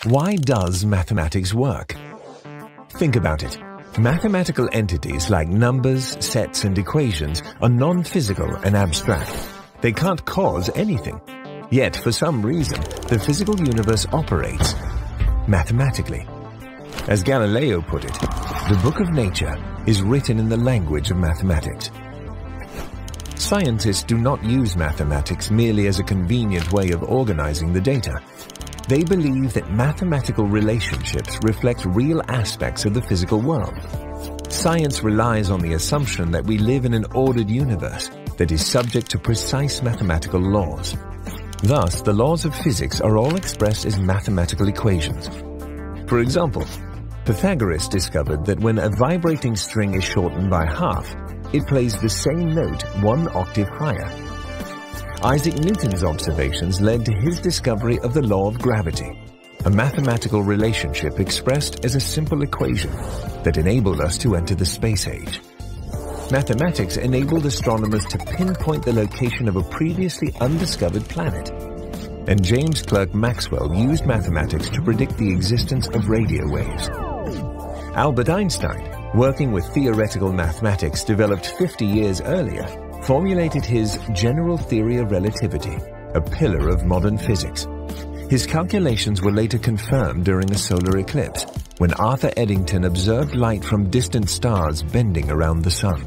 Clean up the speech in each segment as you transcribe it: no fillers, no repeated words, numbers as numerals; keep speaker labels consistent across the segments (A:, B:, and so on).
A: Why does mathematics work? Think about it. Mathematical entities like numbers, sets, and equations are non-physical and abstract. They can't cause anything. Yet, for some reason, the physical universe operates mathematically. As Galileo put it, the book of nature is written in the language of mathematics. Scientists do not use mathematics merely as a convenient way of organizing the data. They believe that mathematical relationships reflect real aspects of the physical world. Science relies on the assumption that we live in an ordered universe that is subject to precise mathematical laws. Thus, the laws of physics are all expressed as mathematical equations. For example, Pythagoras discovered that when a vibrating string is shortened by half, it plays the same note one octave higher. Isaac Newton's observations led to his discovery of the law of gravity, a mathematical relationship expressed as a simple equation that enabled us to enter the space age. Mathematics enabled astronomers to pinpoint the location of a previously undiscovered planet. And James Clerk Maxwell used mathematics to predict the existence of radio waves. Albert Einstein, working with theoretical mathematics developed 50 years earlier, formulated his general theory of relativity, a pillar of modern physics. His calculations were later confirmed during a solar eclipse, when Arthur Eddington observed light from distant stars bending around the sun.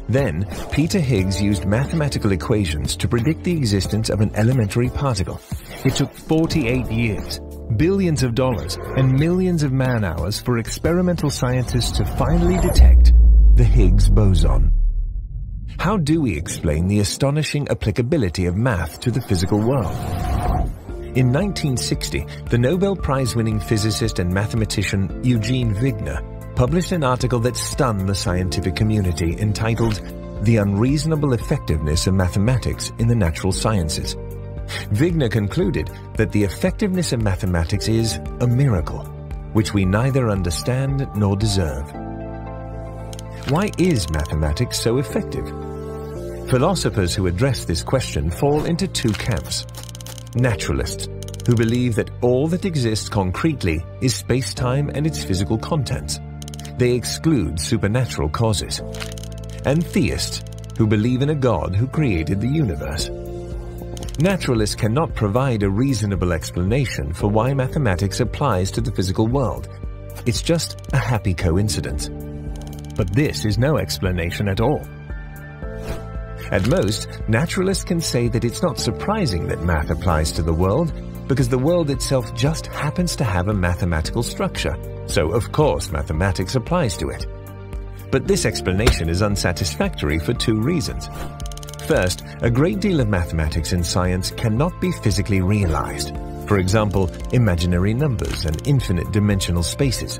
A: Then, Peter Higgs used mathematical equations to predict the existence of an elementary particle. It took 48 years, billions of dollars, and millions of man-hours for experimental scientists to finally detect the Higgs boson. How do we explain the astonishing applicability of math to the physical world? In 1960, the Nobel Prize-winning physicist and mathematician Eugene Wigner published an article that stunned the scientific community entitled "The Unreasonable Effectiveness of Mathematics in the Natural Sciences." Wigner concluded that the effectiveness of mathematics is a miracle, which we neither understand nor deserve. Why is mathematics so effective? Philosophers who address this question fall into two camps. Naturalists, who believe that all that exists concretely is space-time and its physical contents. They exclude supernatural causes. And theists, who believe in a God who created the universe. Naturalists cannot provide a reasonable explanation for why mathematics applies to the physical world. It's just a happy coincidence. But this is no explanation at all. At most, naturalists can say that it's not surprising that math applies to the world, because the world itself just happens to have a mathematical structure, so of course mathematics applies to it. But this explanation is unsatisfactory for two reasons. First, a great deal of mathematics in science cannot be physically realized. For example, imaginary numbers and infinite dimensional spaces.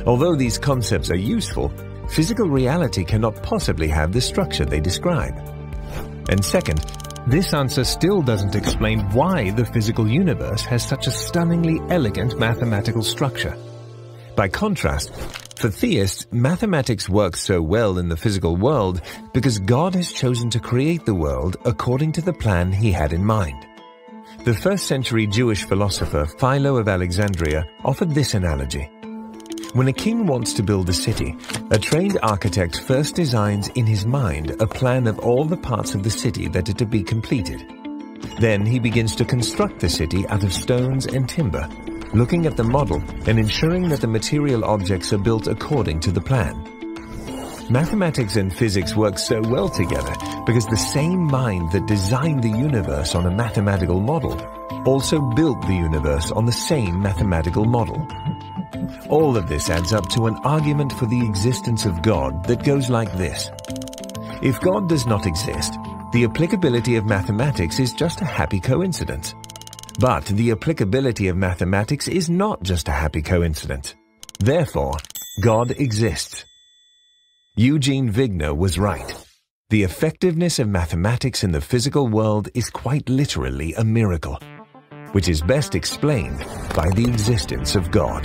A: Although these concepts are useful, physical reality cannot possibly have the structure they describe. And second, this answer still doesn't explain why the physical universe has such a stunningly elegant mathematical structure. By contrast, for theists, mathematics works so well in the physical world because God has chosen to create the world according to the plan he had in mind. The first-century Jewish philosopher Philo of Alexandria offered this analogy. When a king wants to build a city, a trained architect first designs in his mind a plan of all the parts of the city that are to be completed. Then he begins to construct the city out of stones and timber, looking at the model and ensuring that the material objects are built according to the plan. Mathematics and physics work so well together because the same mind that designed the universe on a mathematical model also built the universe on the same mathematical model. All of this adds up to an argument for the existence of God that goes like this. If God does not exist, the applicability of mathematics is just a happy coincidence. But the applicability of mathematics is not just a happy coincidence. Therefore, God exists. Eugene Wigner was right. The effectiveness of mathematics in the physical world is quite literally a miracle, which is best explained by the existence of God.